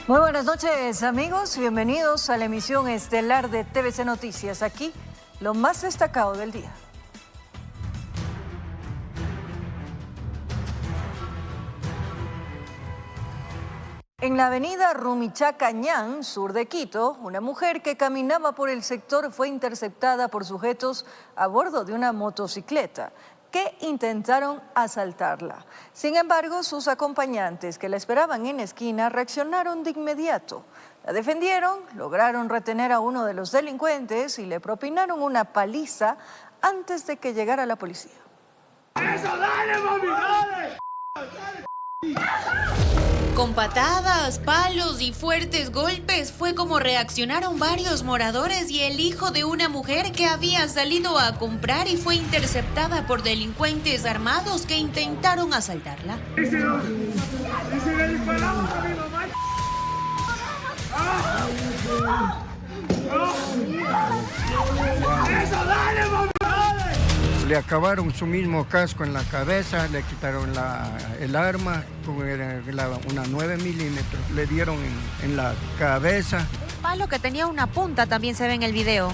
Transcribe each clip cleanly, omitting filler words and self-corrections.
Muy buenas noches, amigos. Bienvenidos a la emisión estelar de TVC Noticias. Aquí, lo más destacado del día. En la avenida Rumichaca-Ñan, sur de Quito, una mujer que caminaba por el sector fue interceptada por sujetos a bordo de una motocicleta que intentaron asaltarla. Sin embargo, sus acompañantes que la esperaban en la esquina reaccionaron de inmediato. La defendieron, lograron retener a uno de los delincuentes y le propinaron una paliza antes de que llegara la policía. ¡Eso, dale, mami, dale! Con patadas, palos y fuertes golpes fue como reaccionaron varios moradores y el hijo de una mujer que había salido a comprar y fue interceptada por delincuentes armados que intentaron asaltarla. ¿Y si le disparamos a mi mamá? ¡Eso, dale, mami, dale! Le acabaron su mismo casco en la cabeza, le quitaron el arma con una 9 milímetros, le dieron en la cabeza. Un palo que tenía una punta también se ve en el video.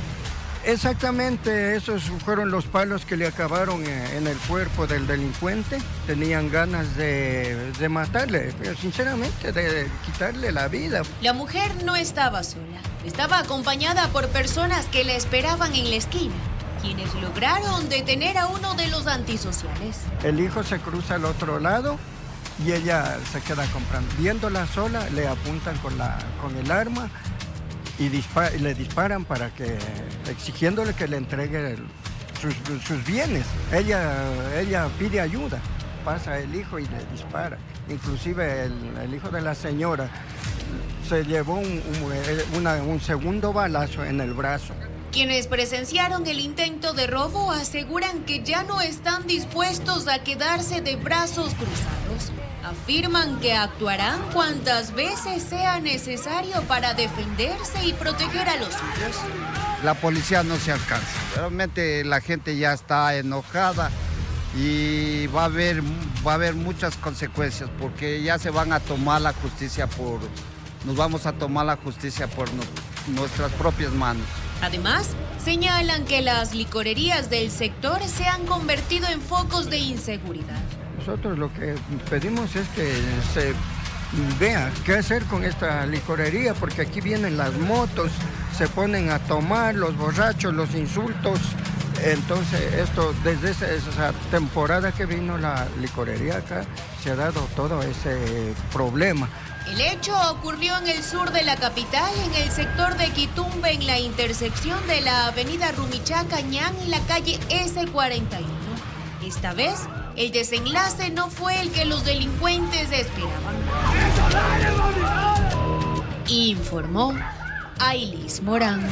Exactamente, esos fueron los palos que le acabaron en el cuerpo del delincuente. Tenían ganas de matarle, pero sinceramente de quitarle la vida. La mujer no estaba sola, estaba acompañada por personas que la esperaban en la esquina, quienes lograron detener a uno de los antisociales. El hijo se cruza al otro lado y ella se queda comprando. Viéndola sola, le apuntan con el arma y le disparan exigiéndole que le entregue sus bienes. Ella pide ayuda, pasa el hijo y le dispara. Inclusive el hijo de la señora se llevó un segundo balazo en el brazo. Quienes presenciaron el intento de robo aseguran que ya no están dispuestos a quedarse de brazos cruzados. Afirman que actuarán cuantas veces sea necesario para defenderse y proteger a los suyos. La policía no se alcanza. Realmente la gente ya está enojada y va a haber muchas consecuencias porque ya se van a tomar la justicia nos vamos a tomar la justicia por nuestras propias manos. Además, señalan que las licorerías del sector se han convertido en focos de inseguridad. Nosotros lo que pedimos es que se vea qué hacer con esta licorería, porque aquí vienen las motos, se ponen a tomar los borrachos, los insultos. Entonces, esto desde esa temporada que vino la licorería acá, se ha dado todo ese problema. El hecho ocurrió en el sur de la capital, en el sector de Quitumbe, en la intersección de la avenida Rumichaca-Ñan y la calle S41. Esta vez, el desenlace no fue el que los delincuentes esperaban. Informó Ailis Morán.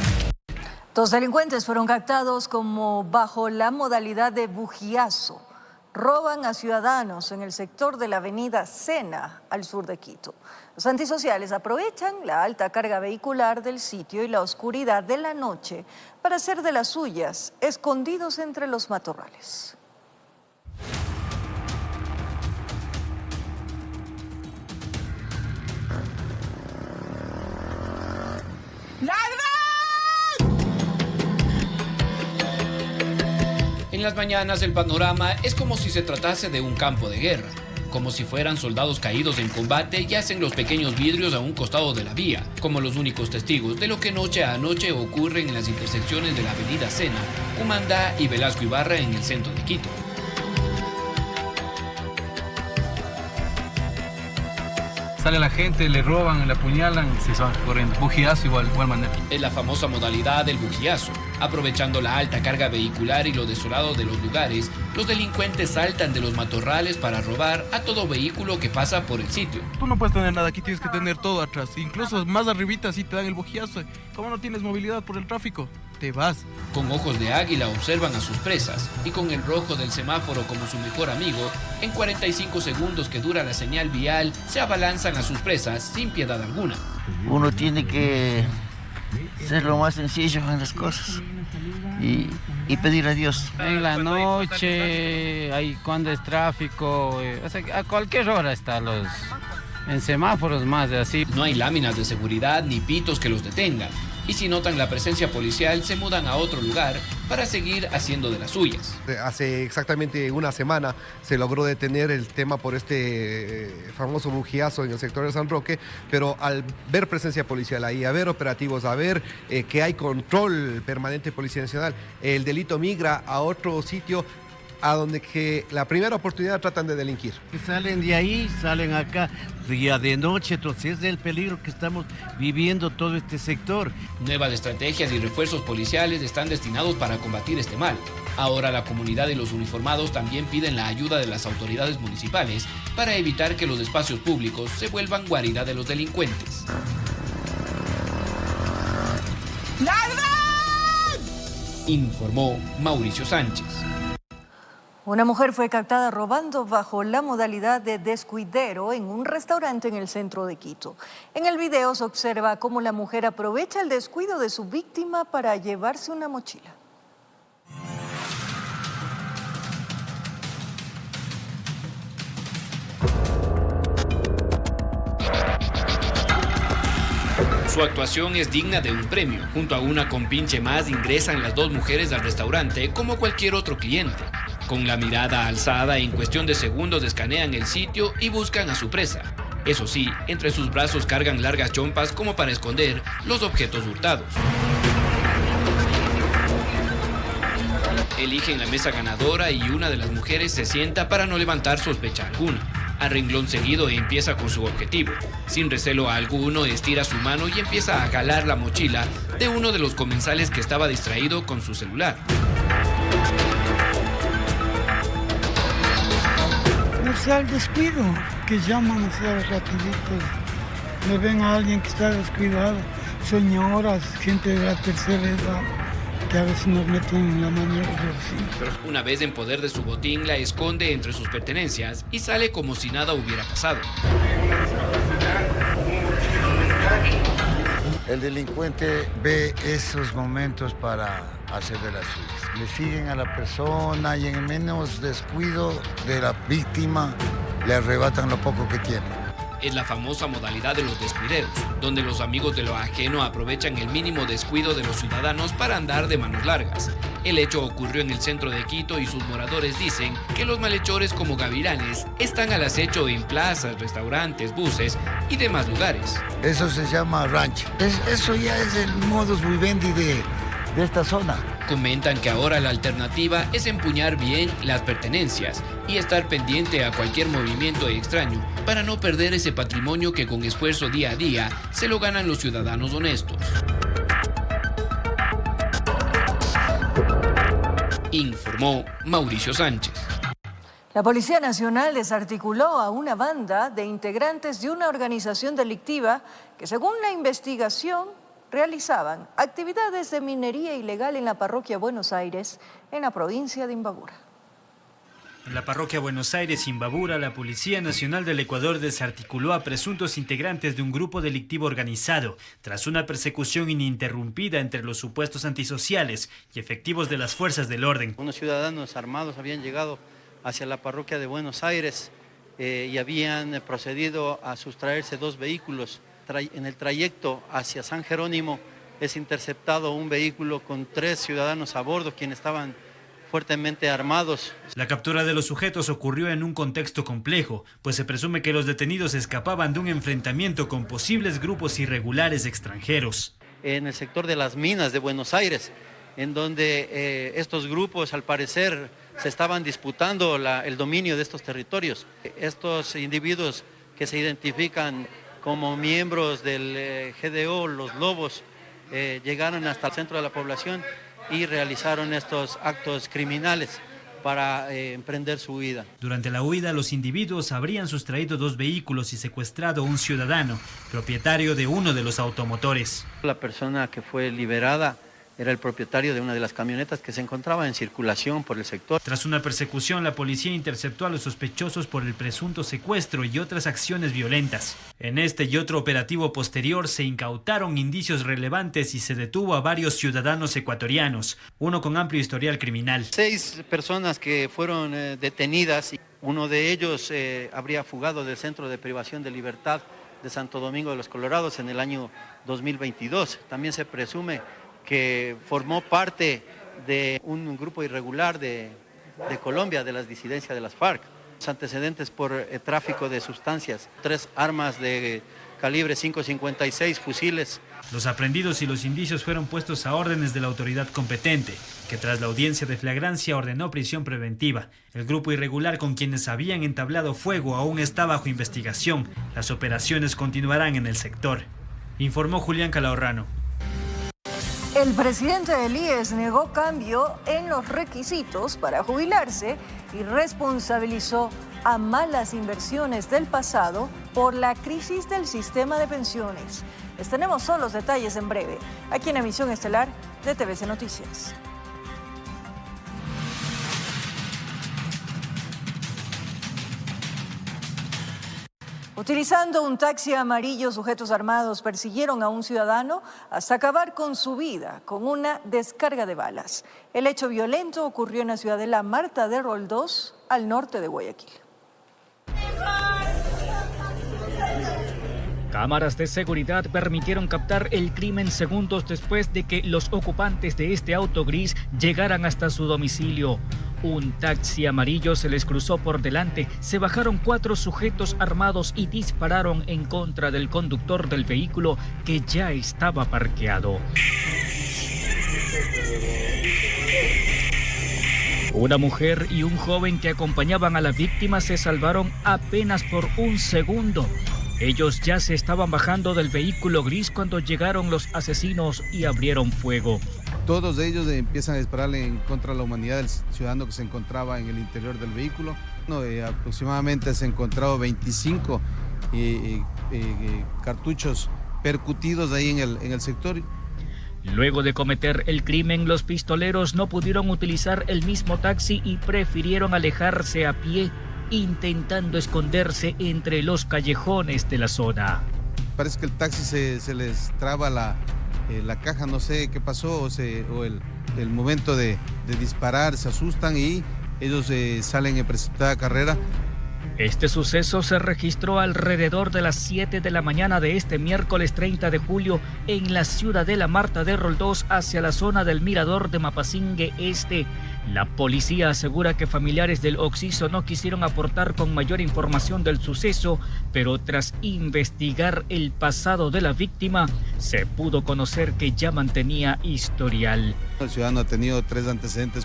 Dos delincuentes fueron captados como bajo la modalidad de bujiazo. Roban a ciudadanos en el sector de la avenida Sena, al sur de Quito. Los antisociales aprovechan la alta carga vehicular del sitio y la oscuridad de la noche para hacer de las suyas, escondidos entre los matorrales. En las mañanas el panorama es como si se tratase de un campo de guerra, como si fueran soldados caídos en combate y hacen los pequeños vidrios a un costado de la vía, como los únicos testigos de lo que noche a noche ocurren en las intersecciones de la avenida Sena, Cumandá y Velasco Ibarra en el centro de Quito. Sale la gente, le roban, le apuñalan y se van corriendo. Bujiazo igual manera. Es la famosa modalidad del bujiazo. Aprovechando la alta carga vehicular y lo desolado de los lugares, los delincuentes saltan de los matorrales para robar a todo vehículo que pasa por el sitio. Tú no puedes tener nada, aquí tienes que tener todo atrás. Incluso más arribita sí te dan el bujiazo. ¿Cómo no tienes movilidad por el tráfico? Te vas. Con ojos de águila observan a sus presas y con el rojo del semáforo como su mejor amigo, en 45 segundos que dura la señal vial, se abalanzan a sus presas sin piedad alguna. Uno tiene que ser lo más sencillo en las cosas y pedir a Dios. En la noche, ahí cuando es tráfico, o sea, a cualquier hora están En semáforos más de así. No hay láminas de seguridad ni pitos que los detengan. Y si notan la presencia policial, se mudan a otro lugar para seguir haciendo de las suyas. Hace exactamente una semana se logró detener el tema por este famoso bujiazo en el sector de San Roque, pero al ver presencia policial ahí, a ver operativos, a ver que hay control permanente de Policía Nacional, el delito migra a otro sitio a donde que la primera oportunidad tratan de delinquir. Salen de ahí, salen acá, día de noche, entonces es el peligro que estamos viviendo todo este sector. Nuevas estrategias y refuerzos policiales están destinados para combatir este mal. Ahora la comunidad y los uniformados también piden la ayuda de las autoridades municipales para evitar que los espacios públicos se vuelvan guarida de los delincuentes. ¡Ladrón! Informó Mauricio Sánchez. Una mujer fue captada robando bajo la modalidad de descuidero en un restaurante en el centro de Quito. En el video se observa cómo la mujer aprovecha el descuido de su víctima para llevarse una mochila. Su actuación es digna de un premio. Junto a una compinche más ingresan las dos mujeres al restaurante como cualquier otro cliente. Con la mirada alzada, en cuestión de segundos escanean el sitio y buscan a su presa. Eso sí, entre sus brazos cargan largas chompas como para esconder los objetos hurtados. Eligen la mesa ganadora y una de las mujeres se sienta para no levantar sospecha alguna. A renglón seguido empieza con su objetivo. Sin recelo alguno, estira su mano y empieza a jalar la mochila de uno de los comensales que estaba distraído con su celular. O sea, el descuido, que llaman, o sea, rapidito. Le ven a alguien que está descuidado, señoras, gente de la tercera edad, que a veces nos meten en la mano. Una vez en poder de su botín, la esconde entre sus pertenencias y sale como si nada hubiera pasado. El delincuente ve esos momentos para hacer de las suyas. Le siguen a la persona y en menos descuido de la víctima le arrebatan lo poco que tiene. Es la famosa modalidad de los descuideros, donde los amigos de lo ajeno aprovechan el mínimo descuido de los ciudadanos para andar de manos largas. El hecho ocurrió en el centro de Quito y sus moradores dicen que los malhechores como gavilanes están al acecho en plazas, restaurantes, buses y demás lugares. Eso se llama rancho. Eso ya es el modus vivendi de esta zona. Comentan que ahora la alternativa es empuñar bien las pertenencias y estar pendiente a cualquier movimiento extraño para no perder ese patrimonio que con esfuerzo día a día se lo ganan los ciudadanos honestos. Informó Mauricio Sánchez. La Policía Nacional desarticuló a una banda de integrantes de una organización delictiva que, según la investigación, realizaban actividades de minería ilegal en la parroquia Buenos Aires, en la provincia de Imbabura. En la parroquia Buenos Aires, Imbabura, la Policía Nacional del Ecuador desarticuló a presuntos integrantes de un grupo delictivo organizado tras una persecución ininterrumpida entre los supuestos antisociales y efectivos de las fuerzas del orden. Unos ciudadanos armados habían llegado hacia la parroquia de Buenos Aires y habían procedido a sustraerse dos vehículos. En el trayecto hacia San Jerónimo es interceptado un vehículo con 3 ciudadanos a bordo, quienes estaban fuertemente armados. La captura de los sujetos ocurrió en un contexto complejo, pues se presume que los detenidos escapaban de un enfrentamiento con posibles grupos irregulares extranjeros. En el sector de las minas de Buenos Aires, en donde estos grupos, al parecer, se estaban disputando el dominio de estos territorios. Estos individuos que se identifican como miembros del GDO, los Lobos, llegaron hasta el centro de la población y realizaron estos actos criminales para emprender su huida. Durante la huida, los individuos habrían sustraído 2 vehículos y secuestrado a un ciudadano, propietario de uno de los automotores. La persona que fue liberada era el propietario de una de las camionetas que se encontraba en circulación por el sector. Tras una persecución, la policía interceptó a los sospechosos por el presunto secuestro y otras acciones violentas. En este y otro operativo posterior se incautaron indicios relevantes y se detuvo a varios ciudadanos ecuatorianos, uno con amplio historial criminal. 6 personas que fueron detenidas Uno de ellos habría fugado del Centro de Privación de Libertad de Santo Domingo de los Colorados en el año 2022. También se presume que formó parte de un grupo irregular de Colombia, de las disidencias de las FARC. Los antecedentes por tráfico de sustancias, 3 armas de calibre 5.56, fusiles. Los aprehendidos y los indicios fueron puestos a órdenes de la autoridad competente, que tras la audiencia de flagrancia ordenó prisión preventiva. El grupo irregular con quienes habían entablado fuego aún está bajo investigación. Las operaciones continuarán en el sector, informó Julián Calahorrano. El presidente del IES negó cambio en los requisitos para jubilarse y responsabilizó a malas inversiones del pasado por la crisis del sistema de pensiones. Les tenemos todos los detalles en breve, aquí en Emisión Estelar de TVC Noticias. Utilizando un taxi amarillo, sujetos armados persiguieron a un ciudadano hasta acabar con su vida con una descarga de balas. El hecho violento ocurrió en la ciudadela Marta de Roldós, al norte de Guayaquil. Cámaras de seguridad permitieron captar el crimen segundos después de que los ocupantes de este auto gris llegaran hasta su domicilio. Un taxi amarillo se les cruzó por delante, se bajaron 4 sujetos armados y dispararon en contra del conductor del vehículo que ya estaba parqueado. Una mujer y un joven que acompañaban a la víctima se salvaron apenas por un segundo. Ellos ya se estaban bajando del vehículo gris cuando llegaron los asesinos y abrieron fuego. Todos ellos empiezan a dispararle en contra de la humanidad del ciudadano que se encontraba en el interior del vehículo. Aproximadamente se han encontrado 25 cartuchos percutidos ahí en el sector. Luego de cometer el crimen, los pistoleros no pudieron utilizar el mismo taxi y prefirieron alejarse a pie, intentando esconderse entre los callejones de la zona. Parece que el taxi se les traba la caja, no sé qué pasó, o el momento de disparar, se asustan y ellos salen en precipitada carrera. Este suceso se registró alrededor de las 7 de la mañana de este miércoles 30 de julio en la ciudadela Marta de Roldós hacia la zona del Mirador de Mapasingue Este. La policía asegura que familiares del occiso no quisieron aportar con mayor información del suceso, pero tras investigar el pasado de la víctima, se pudo conocer que ya mantenía historial. El ciudadano ha tenido 3 antecedentes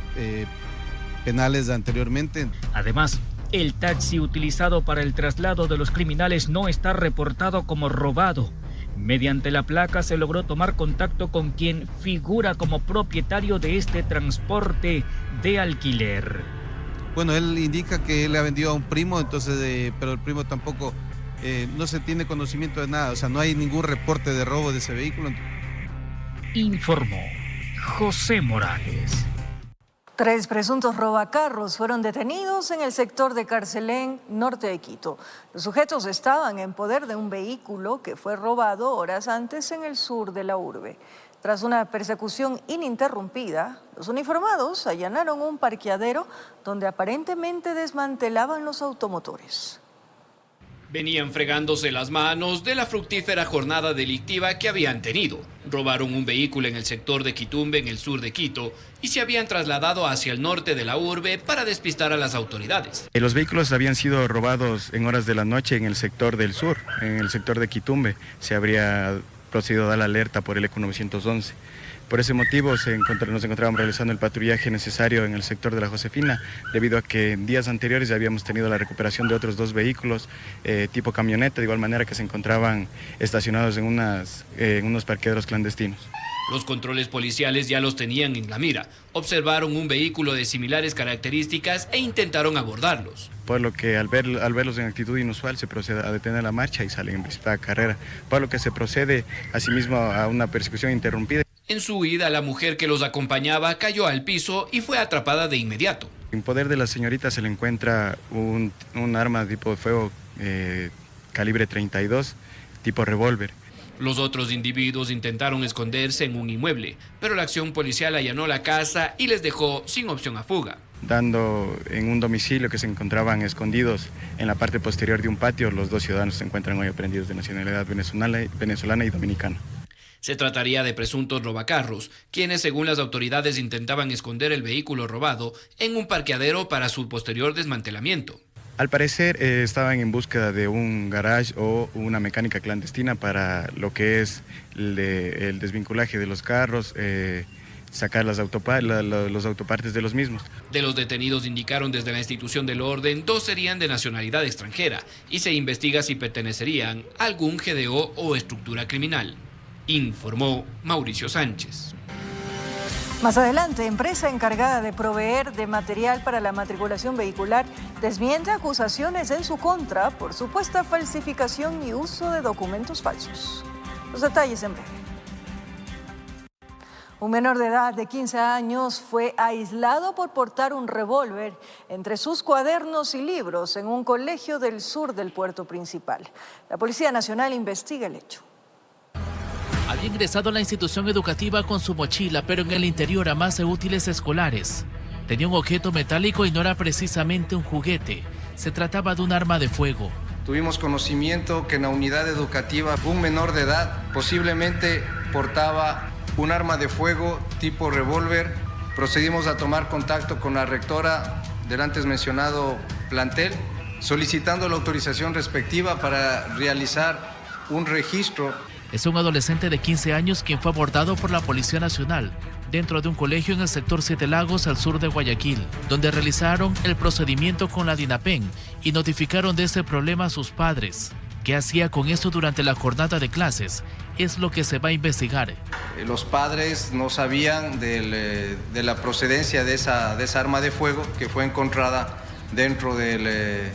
penales anteriormente. Además, el taxi utilizado para el traslado de los criminales no está reportado como robado. Mediante la placa se logró tomar contacto con quien figura como propietario de este transporte de alquiler. Bueno, él indica que él le ha vendido a un primo, entonces, pero el primo tampoco, no se tiene conocimiento de nada, o sea, no hay ningún reporte de robo de ese vehículo. Informó José Morales. 3 presuntos robacarros fueron detenidos en el sector de Carcelén, norte de Quito. Los sujetos estaban en poder de un vehículo que fue robado horas antes en el sur de la urbe. Tras una persecución ininterrumpida, los uniformados allanaron un parqueadero donde aparentemente desmantelaban los automotores. Venían fregándose las manos de la fructífera jornada delictiva que habían tenido. Robaron un vehículo en el sector de Quitumbe, en el sur de Quito, y se habían trasladado hacia el norte de la urbe para despistar a las autoridades. Los vehículos habían sido robados en horas de la noche en el sector del sur, en el sector de Quitumbe. Se habría procedido a dar la alerta por el ECU 911. Por ese motivo nos encontrábamos realizando el patrullaje necesario en el sector de la Josefina, debido a que en días anteriores ya habíamos tenido la recuperación de otros 2 vehículos tipo camioneta, de igual manera que se encontraban estacionados en unos parqueaderos clandestinos. Los controles policiales ya los tenían en la mira. Observaron un vehículo de similares características e intentaron abordarlos. Por lo que al verlos en actitud inusual se procede a detener la marcha y salen en precipitada carrera, por lo que se procede asimismo a una persecución interrumpida. En su huida, la mujer que los acompañaba cayó al piso y fue atrapada de inmediato. En poder de la señorita se le encuentra un arma tipo de fuego calibre 32, tipo revólver. Los otros individuos intentaron esconderse en un inmueble, pero la acción policial allanó la casa y les dejó sin opción a fuga. Dando en un domicilio que se encontraban escondidos en la parte posterior de un patio, los dos ciudadanos se encuentran hoy aprendidos de nacionalidad venezolana y dominicana. Se trataría de presuntos robacarros, quienes según las autoridades intentaban esconder el vehículo robado en un parqueadero para su posterior desmantelamiento. Al parecer estaban en búsqueda de un garage o una mecánica clandestina para lo que es el desvinculaje de los carros, sacar los autopartes de los mismos. De los detenidos indicaron desde la institución del orden, 2 serían de nacionalidad extranjera y se investiga si pertenecerían a algún GDO o estructura criminal, informó Mauricio Sánchez. Más adelante, empresa encargada de proveer de material para la matriculación vehicular desmiente acusaciones en su contra por supuesta falsificación y uso de documentos falsos. Los detalles en breve. Un menor de edad de 15 años fue aislado por portar un revólver entre sus cuadernos y libros en un colegio del sur del puerto principal. La Policía Nacional investiga el hecho. Había ingresado a la institución educativa con su mochila, pero en el interior amase útiles escolares. Tenía un objeto metálico y no era precisamente un juguete. Se trataba de un arma de fuego. Tuvimos conocimiento que en la unidad educativa un menor de edad posiblemente portaba un arma de fuego tipo revólver. Procedimos a tomar contacto con la rectora del antes mencionado plantel, solicitando la autorización respectiva para realizar un registro. Es un adolescente de 15 años quien fue abordado por la Policía Nacional dentro de un colegio en el sector Siete Lagos al sur de Guayaquil, donde realizaron el procedimiento con la DINAPEN y notificaron de este problema a sus padres. ¿Qué hacía con esto durante la jornada de clases? Es lo que se va a investigar. Los padres no sabían de la procedencia de esa arma de fuego que fue encontrada dentro de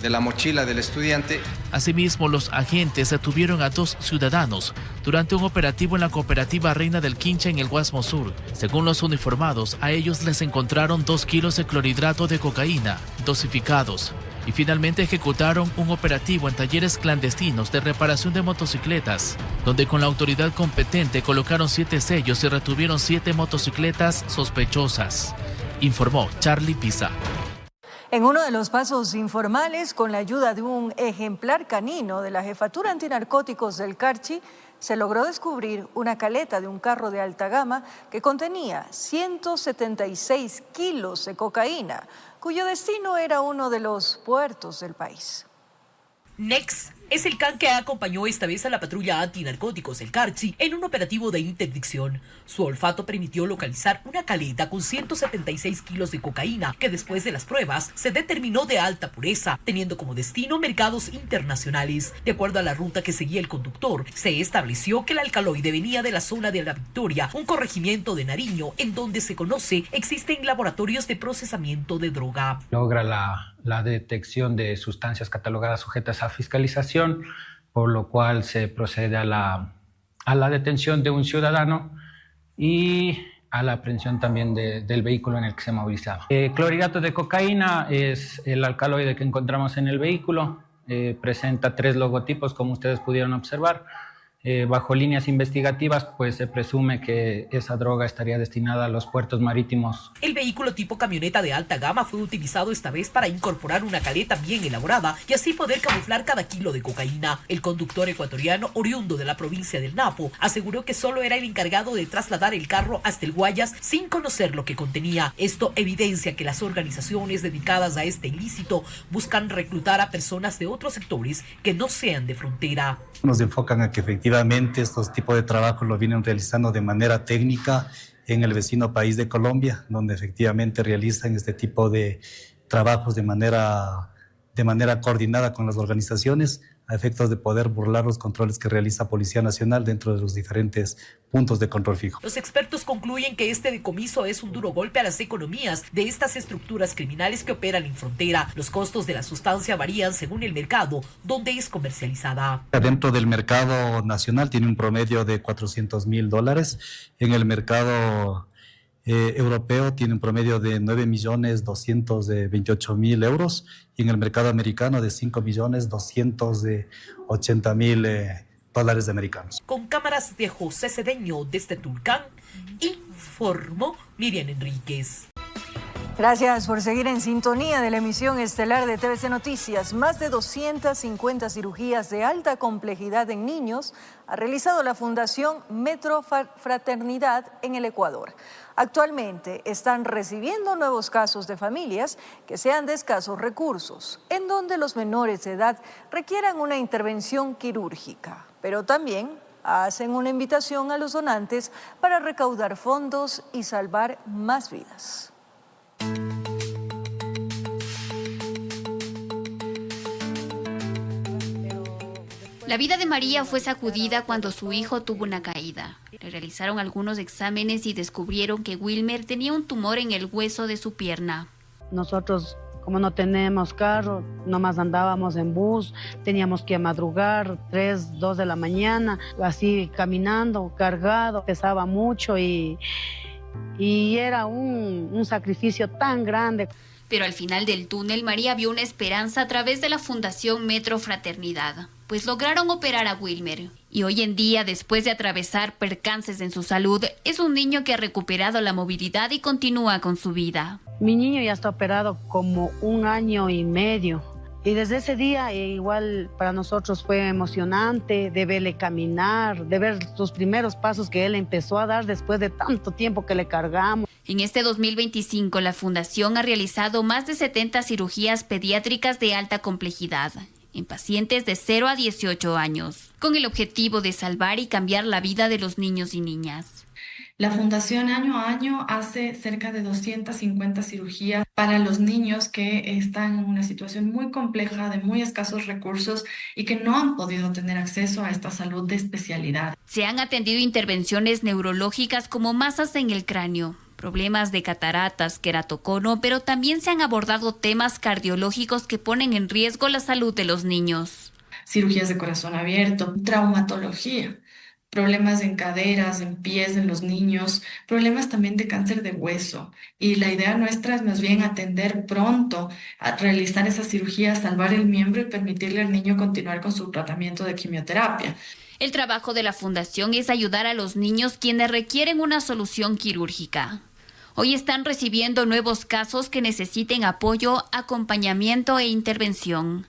la mochila del estudiante. Asimismo, los agentes detuvieron a 2 ciudadanos durante un operativo en la cooperativa Reina del Quincha en el Guasmo Sur. Según los uniformados, a ellos les encontraron 2 kilos de clorhidrato de cocaína, dosificados. Y finalmente ejecutaron un operativo en talleres clandestinos de reparación de motocicletas, donde con la autoridad competente colocaron 7 sellos y retuvieron 7 motocicletas sospechosas, informó Charlie Pisa. En uno de los pasos informales, con la ayuda de un ejemplar canino de la Jefatura Antinarcóticos del Carchi, se logró descubrir una caleta de un carro de alta gama que contenía 176 kilos de cocaína, cuyo destino era uno de los puertos del país. Nex es el can que acompañó esta vez a la patrulla antinarcóticos del Carchi en un operativo de interdicción. Su olfato permitió localizar una caleta con 176 kilos de cocaína que después de las pruebas se determinó de alta pureza, teniendo como destino mercados internacionales. De acuerdo a la ruta que seguía el conductor, se estableció que el alcaloide venía de la zona de La Victoria, un corregimiento de Nariño, en donde se conoce existen laboratorios de procesamiento de droga. Logra la detección de sustancias catalogadas sujetas a fiscalización, por lo cual se procede a la detención de un ciudadano y a la aprehensión también del vehículo en el que se movilizaba. Clorhidrato de cocaína es el alcaloide que encontramos en el vehículo, presenta 3 logotipos como ustedes pudieron observar. Bajo líneas investigativas, pues se presume que esa droga estaría destinada a los puertos marítimos. El vehículo tipo camioneta de alta gama fue utilizado esta vez para incorporar una caleta bien elaborada y así poder camuflar cada kilo de cocaína. El conductor ecuatoriano, oriundo de la provincia del Napo, aseguró que solo era el encargado de trasladar el carro hasta el Guayas sin conocer lo que contenía. Esto evidencia que las organizaciones dedicadas a este ilícito buscan reclutar a personas de otros sectores que no sean de frontera. Nos enfocan a que efectivamente estos tipos de trabajos lo vienen realizando de manera técnica en el vecino país de Colombia, donde efectivamente realizan este tipo de trabajos de manera coordinada con las organizaciones a efectos de poder burlar los controles que realiza Policía Nacional dentro de los diferentes puntos de control fijo. Los expertos concluyen que este decomiso es un duro golpe a las economías de estas estructuras criminales que operan en frontera. Los costos de la sustancia varían según el mercado donde es comercializada. Dentro del mercado nacional tiene un promedio de $400,000. En el mercado europeo tiene un promedio de 9.228.000 euros y en el mercado americano de 5.280.000 dólares americanos. Con cámaras de José Cedeño desde Tulcán, informó Miriam Enríquez. Gracias por seguir en sintonía de la emisión estelar de TVC Noticias. Más de 250 cirugías de alta complejidad en niños ha realizado la Fundación Metro Fraternidad en el Ecuador. Actualmente están recibiendo nuevos casos de familias que sean de escasos recursos, en donde los menores de edad requieran una intervención quirúrgica, pero también hacen una invitación a los donantes para recaudar fondos y salvar más vidas. La vida de María fue sacudida cuando su hijo tuvo una caída. Le realizaron algunos exámenes y descubrieron que Wilmer tenía un tumor en el hueso de su pierna. Nosotros, como no tenemos carro, nomás andábamos en bus, teníamos que madrugar 3, 2 de la mañana, así caminando, cargado, pesaba mucho y era un sacrificio tan grande. Pero al final del túnel, María vio una esperanza a través de la Fundación Metro Fraternidad, pues lograron operar a Wilmer. Y hoy en día, después de atravesar percances en su salud, es un niño que ha recuperado la movilidad y continúa con su vida. Mi niño ya está operado como 1 año y medio. Y desde ese día igual para nosotros fue emocionante de verle caminar, de ver los primeros pasos que él empezó a dar después de tanto tiempo que le cargamos. En este 2025, la Fundación ha realizado más de 70 cirugías pediátricas de alta complejidad en pacientes de 0 a 18 años, con el objetivo de salvar y cambiar la vida de los niños y niñas. La Fundación año a año hace cerca de 250 cirugías para los niños que están en una situación muy compleja, de muy escasos recursos y que no han podido tener acceso a esta salud de especialidad. Se han atendido intervenciones neurológicas como masas en el cráneo, problemas de cataratas, queratocono, pero también se han abordado temas cardiológicos que ponen en riesgo la salud de los niños. Cirugías de corazón abierto, traumatología, problemas en caderas, en pies en los niños, problemas también de cáncer de hueso. Y la idea nuestra es más bien atender pronto, a realizar esa cirugía, salvar el miembro y permitirle al niño continuar con su tratamiento de quimioterapia. El trabajo de la Fundación es ayudar a los niños quienes requieren una solución quirúrgica. Hoy están recibiendo nuevos casos que necesiten apoyo, acompañamiento e intervención.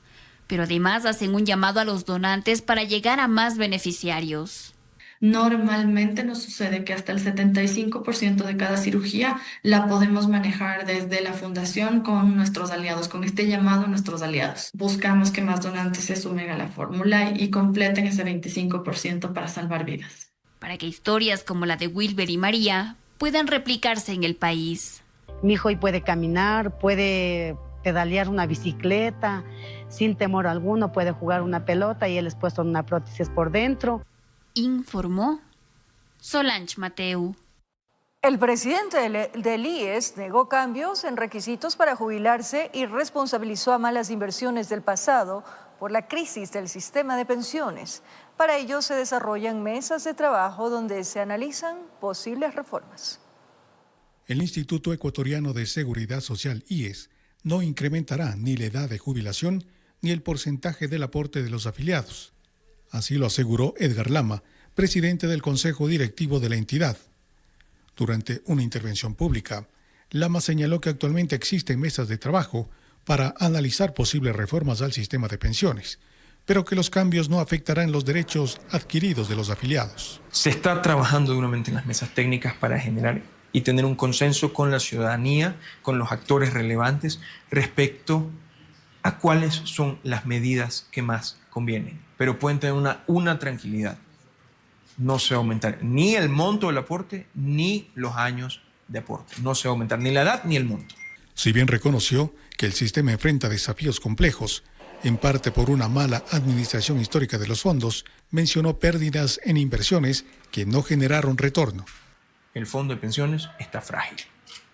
Pero además hacen un llamado a los donantes para llegar a más beneficiarios. Normalmente nos sucede que hasta el 75% de cada cirugía la podemos manejar desde la Fundación con nuestros aliados, con este llamado a nuestros aliados. Buscamos que más donantes se sumen a la fórmula y completen ese 25% para salvar vidas. Para que historias como la de Wilber y María puedan replicarse en el país. Mi hijo hoy puede caminar, puede pedalear una bicicleta, sin temor alguno, puede jugar una pelota y él es puesto en una prótesis por dentro. Informó Solange Mateu. El presidente del IES negó cambios en requisitos para jubilarse y responsabilizó a malas inversiones del pasado por la crisis del sistema de pensiones. Para ello se desarrollan mesas de trabajo donde se analizan posibles reformas. El Instituto Ecuatoriano de Seguridad Social, IES, no incrementará ni la edad de jubilación ni el porcentaje del aporte de los afiliados. Así lo aseguró Edgar Lama, presidente del Consejo Directivo de la entidad. Durante una intervención pública, Lama señaló que actualmente existen mesas de trabajo para analizar posibles reformas al sistema de pensiones, pero que los cambios no afectarán los derechos adquiridos de los afiliados. Se está trabajando duramente en las mesas técnicas para generar y tener un consenso con la ciudadanía, con los actores relevantes respecto a cuáles son las medidas que más convienen. Pero pueden tener una tranquilidad. No se va a aumentar ni el monto del aporte ni los años de aporte. No se va a aumentar ni la edad ni el monto. Si bien reconoció que el sistema enfrenta desafíos complejos, en parte por una mala administración histórica de los fondos, mencionó pérdidas en inversiones que no generaron retorno. El fondo de pensiones está frágil.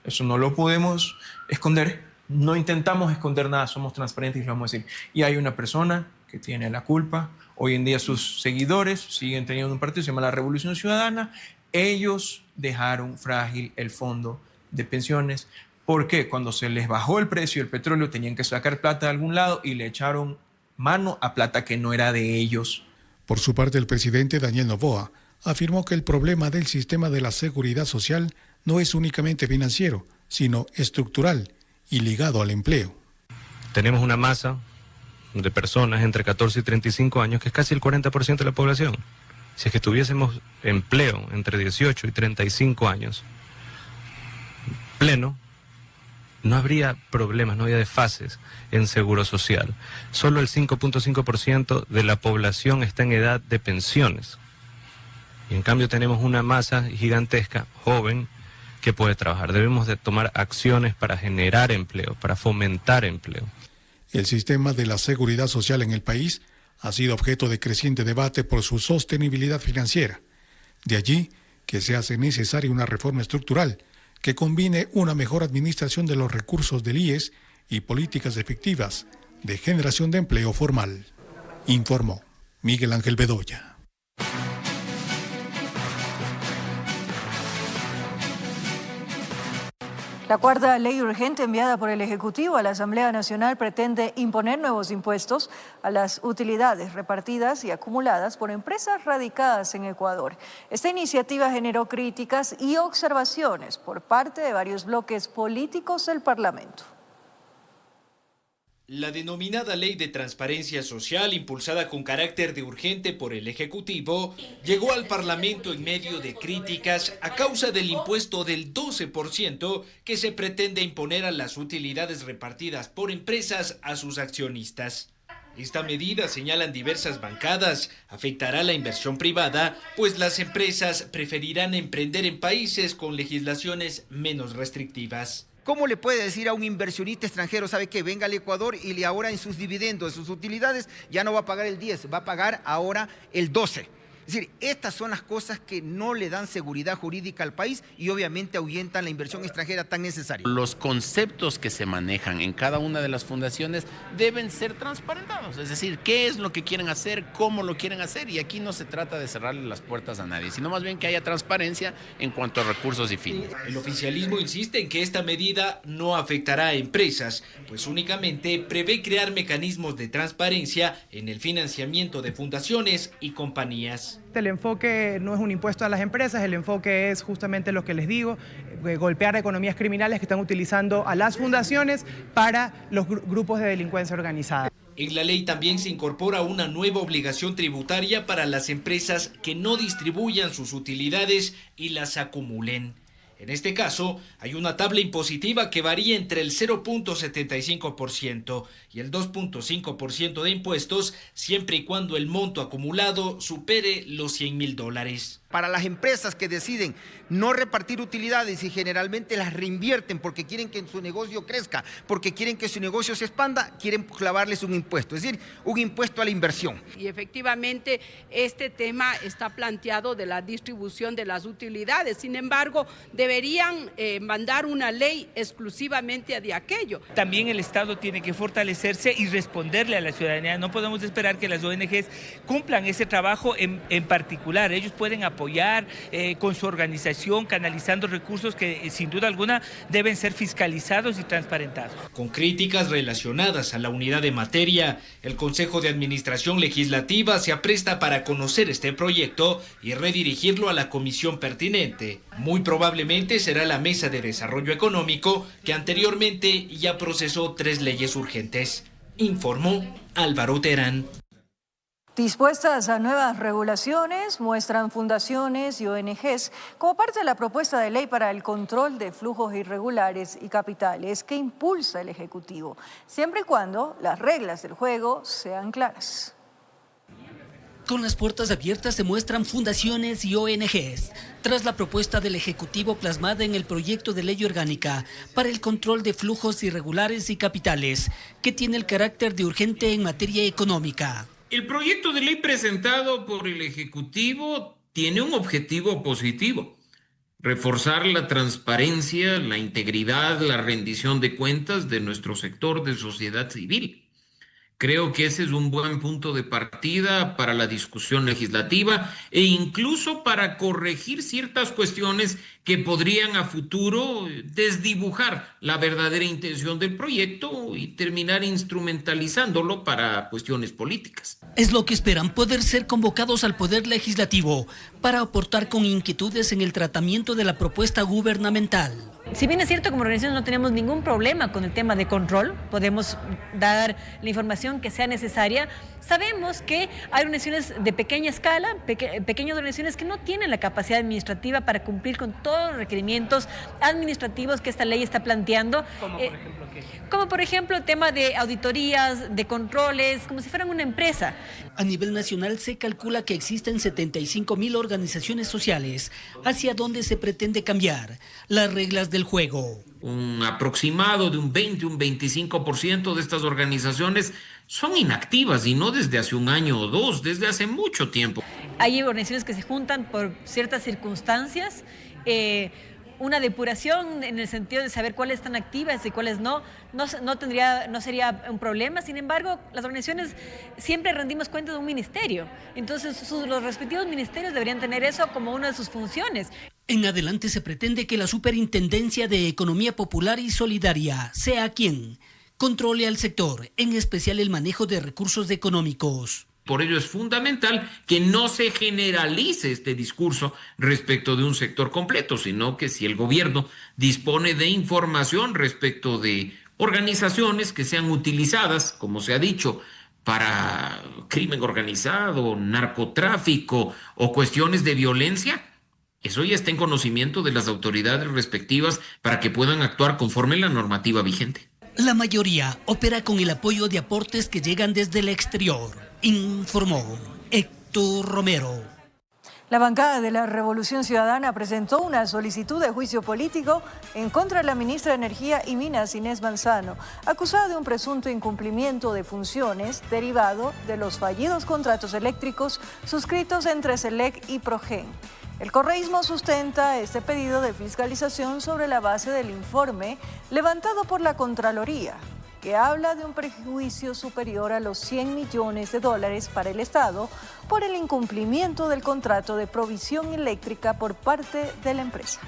Eso no lo podemos esconder. No intentamos esconder nada, somos transparentes y lo vamos a decir. Y hay una persona que tiene la culpa. Hoy en día sus seguidores siguen teniendo un partido, se llama la Revolución Ciudadana. Ellos dejaron frágil el fondo de pensiones porque cuando se les bajó el precio del petróleo tenían que sacar plata de algún lado y le echaron mano a plata que no era de ellos. Por su parte, el presidente Daniel Noboa afirmó que el problema del sistema de la seguridad social no es únicamente financiero, sino estructural y ligado al empleo. Tenemos una masa de personas entre 14 y 35 años que es casi el 40% de la población. Si es que tuviésemos empleo entre 18 y 35 años pleno, no habría problemas, no habría desfases en seguro social. Solo el 5.5% de la población está en edad de pensiones. Y en cambio tenemos una masa gigantesca, joven, que puede trabajar. Debemos de tomar acciones para generar empleo, para fomentar empleo. El sistema de la seguridad social en el país ha sido objeto de creciente debate por su sostenibilidad financiera. De allí que se hace necesaria una reforma estructural que combine una mejor administración de los recursos del IES y políticas efectivas de generación de empleo formal, informó Miguel Ángel Bedoya. La cuarta ley urgente enviada por el Ejecutivo a la Asamblea Nacional pretende imponer nuevos impuestos a las utilidades repartidas y acumuladas por empresas radicadas en Ecuador. Esta iniciativa generó críticas y observaciones por parte de varios bloques políticos del Parlamento. La denominada Ley de Transparencia Social, impulsada con carácter de urgente por el Ejecutivo, llegó al Parlamento en medio de críticas a causa del impuesto del 12% que se pretende imponer a las utilidades repartidas por empresas a sus accionistas. Esta medida, señalan diversas bancadas, afectará la inversión privada, pues las empresas preferirán emprender en países con legislaciones menos restrictivas. ¿Cómo le puede decir a un inversionista extranjero, sabe qué, venga al Ecuador y ahora en sus dividendos, en sus utilidades, ya no va a pagar el 10, va a pagar ahora el 12? Es decir, estas son las cosas que no le dan seguridad jurídica al país y obviamente ahuyentan la inversión extranjera tan necesaria. Los conceptos que se manejan en cada una de las fundaciones deben ser transparentados, es decir, qué es lo que quieren hacer, cómo lo quieren hacer, y aquí no se trata de cerrarle las puertas a nadie, sino más bien que haya transparencia en cuanto a recursos y fines. El oficialismo insiste en que esta medida no afectará a empresas, pues únicamente prevé crear mecanismos de transparencia en el financiamiento de fundaciones y compañías. El enfoque no es un impuesto a las empresas, el enfoque es justamente lo que les digo, golpear a economías criminales que están utilizando a las fundaciones para los grupos de delincuencia organizada. En la ley también se incorpora una nueva obligación tributaria para las empresas que no distribuyan sus utilidades y las acumulen. En este caso, hay una tabla impositiva que varía entre el 0.75% y el 2.5% de impuestos, siempre y cuando el monto acumulado supere los $100.000. Para las empresas que deciden no repartir utilidades y generalmente las reinvierten porque quieren que su negocio crezca, porque quieren que su negocio se expanda, quieren clavarles un impuesto, es decir, un impuesto a la inversión. Y efectivamente este tema está planteado de la distribución de las utilidades, sin embargo, deberían mandar una ley exclusivamente de aquello. También el Estado tiene que fortalecerse y responderle a la ciudadanía. No podemos esperar que las ONGs cumplan ese trabajo en particular. Ellos pueden apoyar con su organización, canalizando recursos que sin duda alguna deben ser fiscalizados y transparentados. Con críticas relacionadas a la unidad de materia, el Consejo de Administración Legislativa se apresta para conocer este proyecto y redirigirlo a la comisión pertinente. Muy probablemente será la Mesa de Desarrollo Económico, que anteriormente ya procesó 3 leyes urgentes, informó Álvaro Terán. Dispuestas a nuevas regulaciones, muestran fundaciones y ONGs como parte de la propuesta de ley para el control de flujos irregulares y capitales que impulsa el Ejecutivo, siempre y cuando las reglas del juego sean claras. Con las puertas abiertas se muestran fundaciones y ONGs, tras la propuesta del Ejecutivo plasmada en el proyecto de ley orgánica para el control de flujos irregulares y capitales, que tiene el carácter de urgente en materia económica. El proyecto de ley presentado por el Ejecutivo tiene un objetivo positivo: reforzar la transparencia, la integridad, la rendición de cuentas de nuestro sector de sociedad civil. Creo que ese es un buen punto de partida para la discusión legislativa e incluso para corregir ciertas cuestiones que podrían a futuro desdibujar la verdadera intención del proyecto y terminar instrumentalizándolo para cuestiones políticas. Es lo que esperan, poder ser convocados al Poder Legislativo para aportar con inquietudes en el tratamiento de la propuesta gubernamental. Si bien es cierto, como organización no tenemos ningún problema con el tema de control, podemos dar la información que sea necesaria. Sabemos que hay organizaciones de pequeña escala, pequeñas organizaciones que no tienen la capacidad administrativa para cumplir con todos los requerimientos administrativos que esta ley está planteando. ¿Cómo por ejemplo qué? Como por ejemplo el tema de auditorías, de controles, como si fueran una empresa. A nivel nacional se calcula que existen 75.000 organizaciones sociales, hacia donde se pretende cambiar las reglas del juego. Un aproximado de un 20, un 25% de estas organizaciones son inactivas y no desde hace un año o dos, desde hace mucho tiempo. Hay organizaciones que se juntan por ciertas circunstancias, una depuración en el sentido de saber cuáles están activas y cuáles no sería un problema. Sin embargo, las organizaciones siempre rendimos cuenta de un ministerio, entonces los respectivos ministerios deberían tener eso como una de sus funciones. En adelante se pretende que la Superintendencia de Economía Popular y Solidaria sea quien controle al sector, en especial el manejo de recursos económicos. Por ello es fundamental que no se generalice este discurso respecto de un sector completo, sino que si el gobierno dispone de información respecto de organizaciones que sean utilizadas, como se ha dicho, para crimen organizado, narcotráfico o cuestiones de violencia, eso ya está en conocimiento de las autoridades respectivas para que puedan actuar conforme la normativa vigente. La mayoría opera con el apoyo de aportes que llegan desde el exterior, informó Héctor Romero. La bancada de la Revolución Ciudadana presentó una solicitud de juicio político en contra de la ministra de Energía y Minas, Inés Manzano, acusada de un presunto incumplimiento de funciones derivado de los fallidos contratos eléctricos suscritos entre SELEC y Progen. El correísmo sustenta este pedido de fiscalización sobre la base del informe levantado por la Contraloría, que habla de un perjuicio superior a los $100 millones para el Estado por el incumplimiento del contrato de provisión eléctrica por parte de la empresa.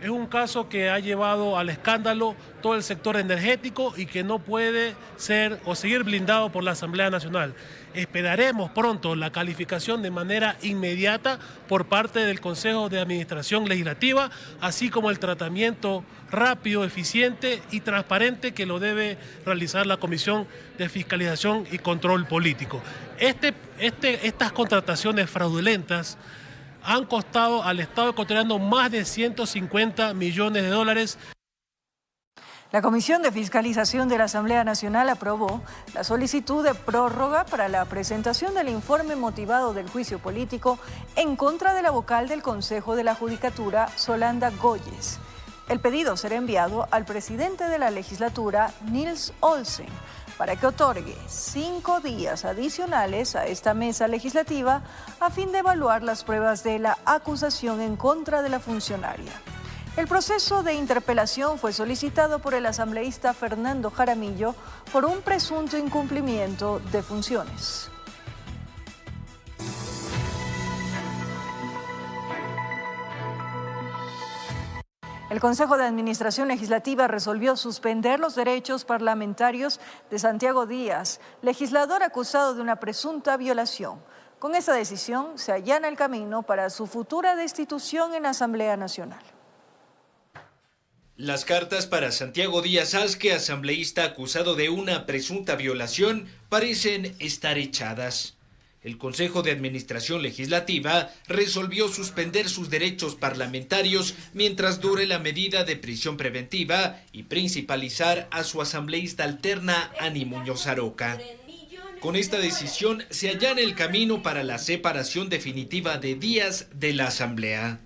Es un caso que ha llevado al escándalo todo el sector energético y que no puede ser o seguir blindado por la Asamblea Nacional. Esperaremos pronto la calificación de manera inmediata por parte del Consejo de Administración Legislativa, así como el tratamiento rápido, eficiente y transparente que lo debe realizar la Comisión de Fiscalización y Control Político. Estas contrataciones fraudulentas han costado al Estado ecuatoriano más de $150 millones. La Comisión de Fiscalización de la Asamblea Nacional aprobó la solicitud de prórroga para la presentación del informe motivado del juicio político en contra de la vocal del Consejo de la Judicatura, Solanda Goyes. El pedido será enviado al presidente de la legislatura, Nils Olsen, para que otorgue 5 días adicionales a esta mesa legislativa a fin de evaluar las pruebas de la acusación en contra de la funcionaria. El proceso de interpelación fue solicitado por el asambleísta Fernando Jaramillo por un presunto incumplimiento de funciones. El Consejo de Administración Legislativa resolvió suspender los derechos parlamentarios de Santiago Díaz, legislador acusado de una presunta violación. Con esta decisión se allana el camino para su futura destitución en la Asamblea Nacional. Las cartas para Santiago Díaz Azque, asambleísta acusado de una presunta violación, parecen estar echadas. El Consejo de Administración Legislativa resolvió suspender sus derechos parlamentarios mientras dure la medida de prisión preventiva y principalizar a su asambleísta alterna, Ani Muñoz Aroca. Con esta decisión se allana el camino para la separación definitiva de Díaz de la Asamblea.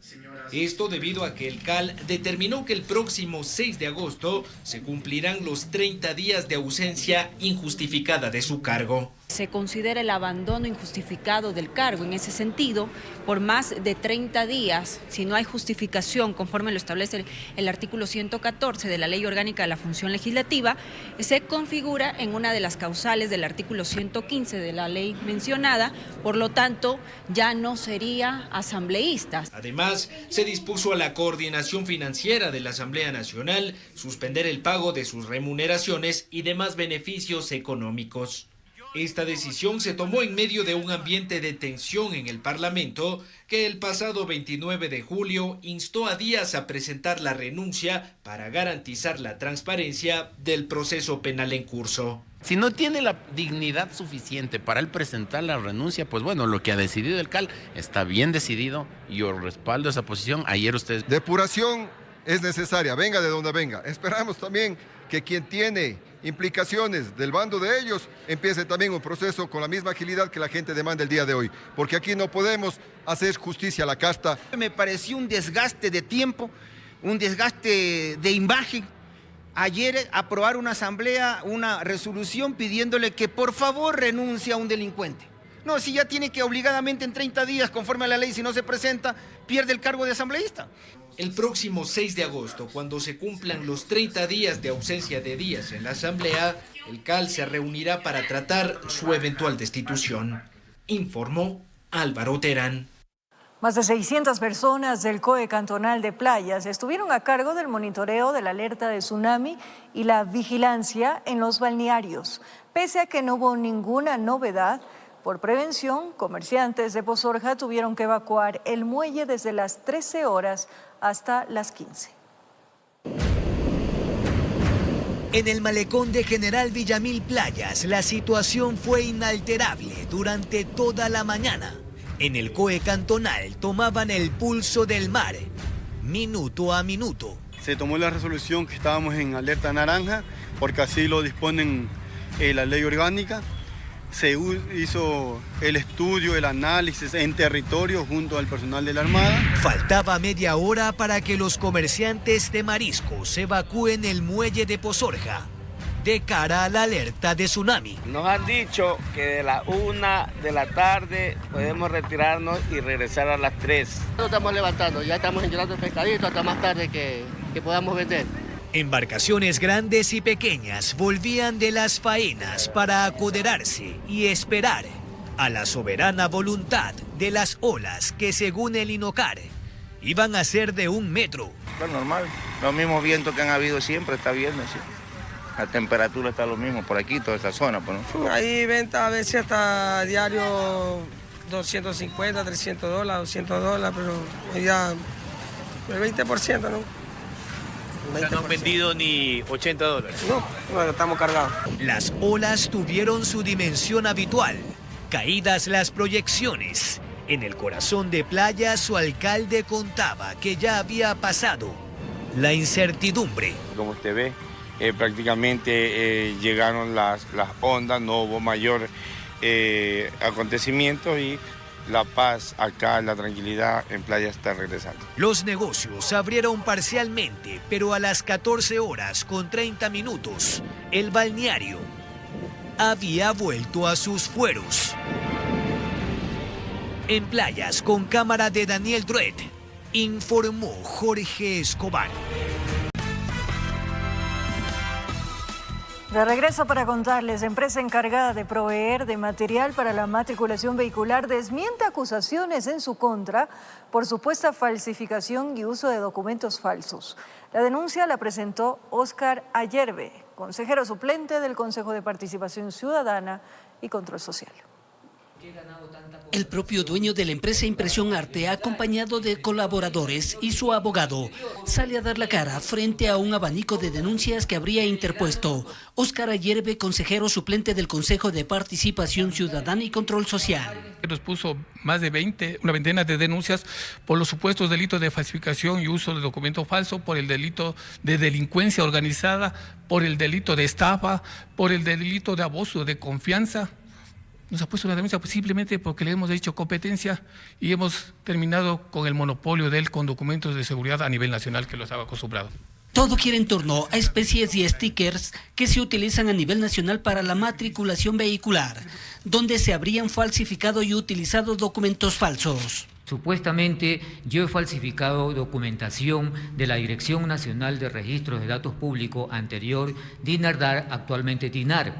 Esto debido a que el CAL determinó que el próximo 6 de agosto se cumplirán los 30 días de ausencia injustificada de su cargo. Se considera el abandono injustificado del cargo. En ese sentido, por más de 30 días, si no hay justificación conforme lo establece el artículo 114 de la Ley Orgánica de la Función Legislativa, se configura en una de las causales del artículo 115 de la ley mencionada, por lo tanto, ya no sería asambleísta. Además, se dispuso a la coordinación financiera de la Asamblea Nacional suspender el pago de sus remuneraciones y demás beneficios económicos. Esta decisión se tomó en medio de un ambiente de tensión en el Parlamento que el pasado 29 de julio instó a Díaz a presentar la renuncia para garantizar la transparencia del proceso penal en curso. Si no tiene la dignidad suficiente para él presentar la renuncia, pues bueno, lo que ha decidido el CAL está bien decidido y yo respaldo esa posición. Ayer ustedes... Depuración es necesaria, venga de donde venga. Esperamos también que quien tiene implicaciones del bando de ellos empiece también un proceso con la misma agilidad que la gente demanda el día de hoy, porque aquí no podemos hacer justicia a la casta. Me pareció un desgaste de tiempo, un desgaste de imagen. Ayer aprobar una asamblea, una resolución pidiéndole que por favor renuncie a un delincuente. No, si ya tiene que obligadamente en 30 días, conforme a la ley, si no se presenta, pierde el cargo de asambleísta. El próximo 6 de agosto, cuando se cumplan los 30 días de ausencia de Díaz en la Asamblea, el CAL se reunirá para tratar su eventual destitución. Informó Álvaro Terán. Más de 600 personas del COE cantonal de Playas estuvieron a cargo del monitoreo de la alerta de tsunami y la vigilancia en los balnearios. Pese a que no hubo ninguna novedad, por prevención, comerciantes de Pozorja tuvieron que evacuar el muelle desde las 13 horas hasta las 15. En el malecón de General Villamil Playas, la situación fue inalterable durante toda la mañana. En el COE cantonal tomaban el pulso del mar, minuto a minuto. Se tomó la resolución que estábamos en alerta naranja, porque así lo disponen la ley orgánica. Se hizo el estudio, el análisis en territorio junto al personal de la Armada. Faltaba media hora para que los comerciantes de mariscos evacúen el muelle de Pozorja, de cara a la alerta de tsunami. Nos han dicho que de la 1 de la tarde podemos retirarnos y regresar a las 3. Nos estamos levantando, ya estamos enllenando el pescadito hasta más tarde que podamos vender. Embarcaciones grandes y pequeñas volvían de las faenas para acoderarse y esperar a la soberana voluntad de las olas que, según el INOCAR, iban a ser de 1 metro. Está normal, los mismos vientos que han habido siempre, está viendo, sí. La temperatura está lo mismo por aquí, toda esta zona. Pues, ¿no? Ahí venta a veces hasta diario 250, 300 dólares, $200, pero ya el 20%, ¿no? O sea, no han vendido ni $80. No, estamos cargados. Las olas tuvieron su dimensión habitual. Caídas las proyecciones. En el corazón de Playa, su alcalde contaba que ya había pasado la incertidumbre. Como usted ve, prácticamente llegaron las ondas, no hubo mayor acontecimiento y la paz acá, la tranquilidad en Playa está regresando. Los negocios abrieron parcialmente, pero a las 14 horas con 30 minutos, el balneario había vuelto a sus fueros. En Playas, con cámara de Daniel Druet, informó Jorge Escobar. De regreso para contarles, empresa encargada de proveer de material para la matriculación vehicular desmiente acusaciones en su contra por supuesta falsificación y uso de documentos falsos. La denuncia la presentó Óscar Ayerbe, consejero suplente del Consejo de Participación Ciudadana y Control Social. El propio dueño de la empresa Impresión Arte, acompañado de colaboradores y su abogado, sale a dar la cara frente a un abanico de denuncias que habría interpuesto Óscar Ayerbe, consejero suplente del Consejo de Participación Ciudadana y Control Social. Nos puso más de una veintena de denuncias por los supuestos delitos de falsificación y uso de documento falso, por el delito de delincuencia organizada, por el delito de estafa, por el delito de abuso de confianza. Nos ha puesto una denuncia simplemente porque le hemos hecho competencia y hemos terminado con el monopolio de él con documentos de seguridad a nivel nacional que lo estaba acostumbrado. Todo gira en torno a especies y stickers que se utilizan a nivel nacional para la matriculación vehicular, donde se habrían falsificado y utilizado documentos falsos. Supuestamente yo he falsificado documentación de la Dirección Nacional de Registros de Datos Públicos, anterior DINARDAR, actualmente DINAR.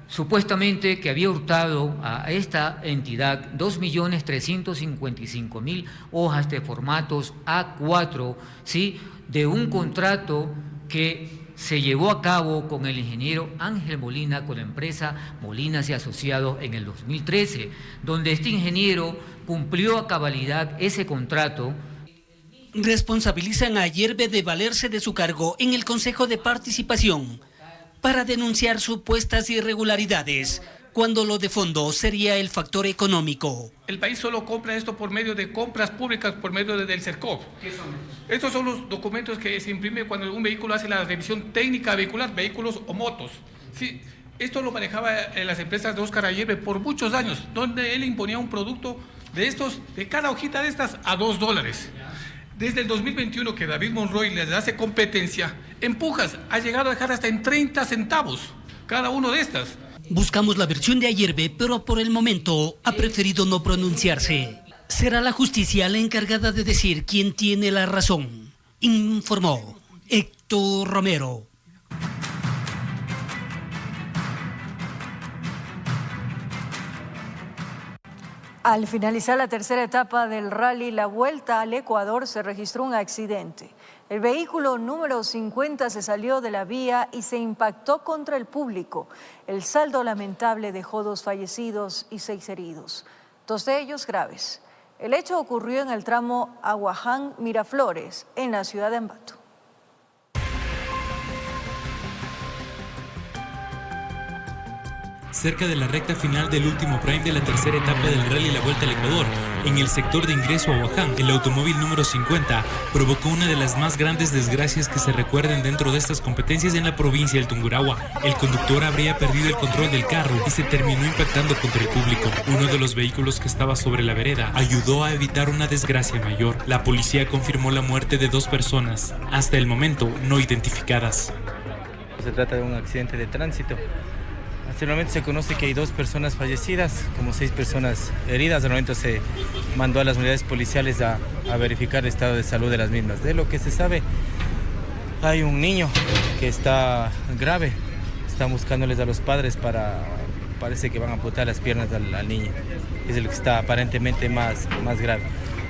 Supuestamente que había hurtado a esta entidad 2.355.000 hojas de formatos A4, ¿sí?, de un contrato que se llevó a cabo con el ingeniero Ángel Molina, con la empresa Molinas y Asociados en el 2013, donde este ingeniero cumplió a cabalidad ese contrato. Responsabilizan a Ayerbe de valerse de su cargo en el Consejo de Participación para denunciar supuestas irregularidades, cuando lo de fondo sería el factor económico. El país solo compra esto por medio de compras públicas, por medio del CERCOP. ¿Qué son estos? Estos son los documentos que se imprimen cuando un vehículo hace la revisión técnica vehicular, vehículos o motos. Sí, esto lo manejaba en las empresas de Óscar Ayerbe por muchos años, donde él imponía un producto de estos, de cada hojita de estas, a $2. Desde el 2021 que David Monroy les hace competencia, Empujas ha llegado a dejar hasta en 30 centavos cada uno de estas. Buscamos la versión de Ayerbe, pero por el momento ha preferido no pronunciarse. Será la justicia la encargada de decir quién tiene la razón, informó Héctor Romero. Al finalizar la tercera etapa del rally La Vuelta al Ecuador se registró un accidente. El vehículo número 50 se salió de la vía y se impactó contra el público. El saldo lamentable dejó 2 fallecidos y 6 heridos, 2 de ellos graves. El hecho ocurrió en el tramo Aguaján-Miraflores, en la ciudad de Ambato. Cerca de la recta final del último prime de la tercera etapa del Rally La Vuelta al Ecuador, en el sector de ingreso a Aguaján, el automóvil número 50 provocó una de las más grandes desgracias que se recuerden dentro de estas competencias en la provincia del Tungurahua. El conductor habría perdido el control del carro y se terminó impactando contra el público. Uno de los vehículos que estaba sobre la vereda ayudó a evitar una desgracia mayor. La policía confirmó la muerte de 2 personas, hasta el momento no identificadas. Se trata de un accidente de tránsito. Actualmente se conoce que hay 2 personas fallecidas, como 6 personas heridas. Al momento se mandó a las unidades policiales a verificar el estado de salud de las mismas. De lo que se sabe, hay un niño que está grave. Están buscándoles a los padres parece que van a amputar las piernas al niño. Es el que está aparentemente más grave.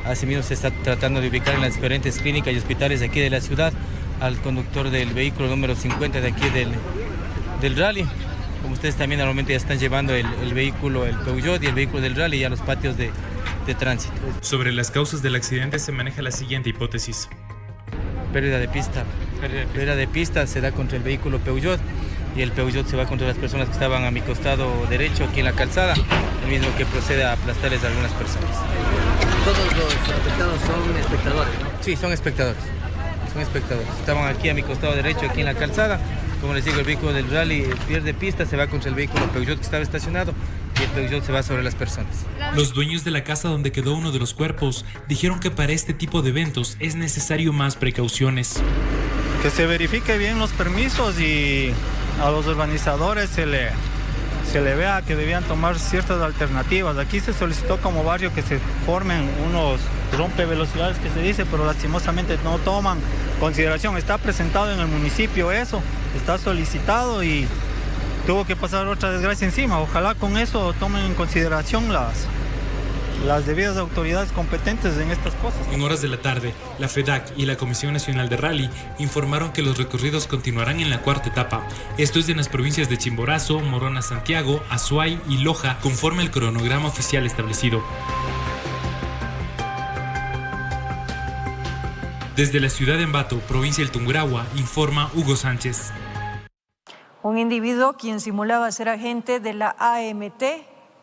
Asimismo se está tratando de ubicar en las diferentes clínicas y hospitales de aquí de la ciudad al conductor del vehículo número 50 de aquí del rally. Como ustedes también normalmente ya están llevando el vehículo, el Peugeot y el vehículo del rally a los patios de tránsito. Sobre las causas del accidente se maneja la siguiente hipótesis. Pérdida de pista. Pérdida de pista se da contra el vehículo Peugeot y el Peugeot se va contra las personas que estaban a mi costado derecho aquí en la calzada, el mismo que procede a aplastarles a algunas personas. Todos los afectados son espectadores, ¿no? Sí, son espectadores. Estaban aquí a mi costado derecho, aquí en la calzada. Como les digo, el vehículo del rally pierde pista, se va contra el vehículo Peugeot que estaba estacionado y el Peugeot se va sobre las personas. Los dueños de la casa donde quedó uno de los cuerpos dijeron que para este tipo de eventos es necesario más precauciones. Que se verifique bien los permisos y a los urbanizadores se le vea que debían tomar ciertas alternativas. Aquí se solicitó como barrio que se formen unos rompevelocidades que se dice, pero lastimosamente no toman consideración. Está presentado en el municipio eso, está solicitado y tuvo que pasar otra desgracia encima. Ojalá con eso tomen en consideración las debidas autoridades competentes en estas cosas. En horas de la tarde, la FEDAC y la Comisión Nacional de Rally informaron que los recorridos continuarán en la 4ª etapa. Esto es en las provincias de Chimborazo, Morona, Santiago, Azuay y Loja, conforme al cronograma oficial establecido. Desde la ciudad de Ambato, provincia del Tungurahua, informa Hugo Sánchez. Un individuo quien simulaba ser agente de la AMT,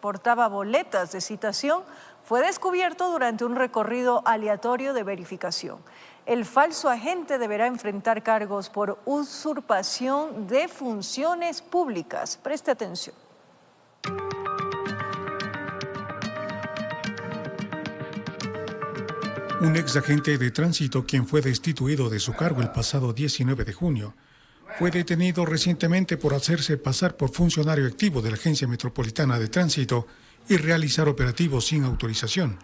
portaba boletas de citación, fue descubierto durante un recorrido aleatorio de verificación. El falso agente deberá enfrentar cargos por usurpación de funciones públicas. Preste atención. Un ex agente de tránsito, quien fue destituido de su cargo el pasado 19 de junio, fue detenido recientemente por hacerse pasar por funcionario activo de la Agencia Metropolitana de Tránsito y realizar operativos sin autorización.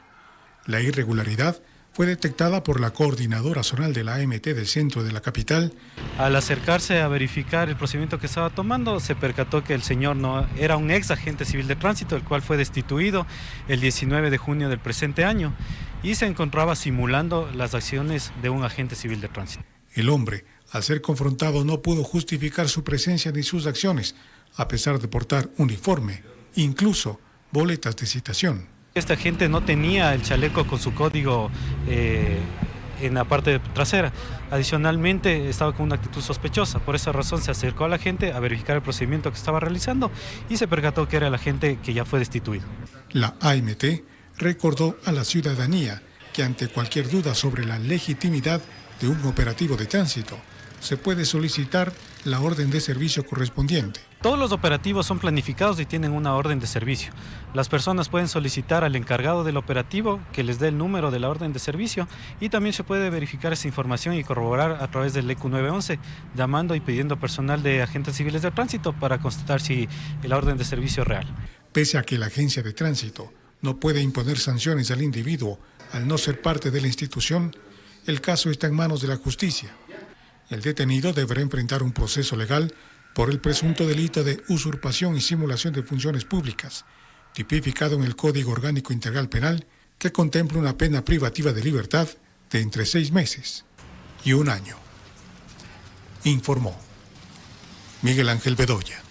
La irregularidad fue detectada por la coordinadora zonal de la AMT del centro de la capital. Al acercarse a verificar el procedimiento que estaba tomando, se percató que el señor no era un ex agente civil de tránsito, el cual fue destituido el 19 de junio del presente año y se encontraba simulando las acciones de un agente civil de tránsito. El hombre, al ser confrontado, no pudo justificar su presencia ni sus acciones, a pesar de portar uniforme, incluso boletas de citación. Este agente no tenía el chaleco con su código en la parte trasera. Adicionalmente, estaba con una actitud sospechosa. Por esa razón se acercó a la gente a verificar el procedimiento que estaba realizando y se percató que era el agente que ya fue destituido. La AMT recordó a la ciudadanía que ante cualquier duda sobre la legitimidad de un operativo de tránsito, se puede solicitar la orden de servicio correspondiente. Todos los operativos son planificados y tienen una orden de servicio. Las personas pueden solicitar al encargado del operativo que les dé el número de la orden de servicio y también se puede verificar esa información y corroborar a través del EQ 911, llamando y pidiendo personal de agentes civiles de tránsito para constatar si la orden de servicio es real. Pese a que la agencia de tránsito no puede imponer sanciones al individuo al no ser parte de la institución, el caso está en manos de la justicia. El detenido deberá enfrentar un proceso legal por el presunto delito de usurpación y simulación de funciones públicas, tipificado en el Código Orgánico Integral Penal, que contempla una pena privativa de libertad de entre 6 meses y 1 año. Informó Miguel Ángel Bedoya.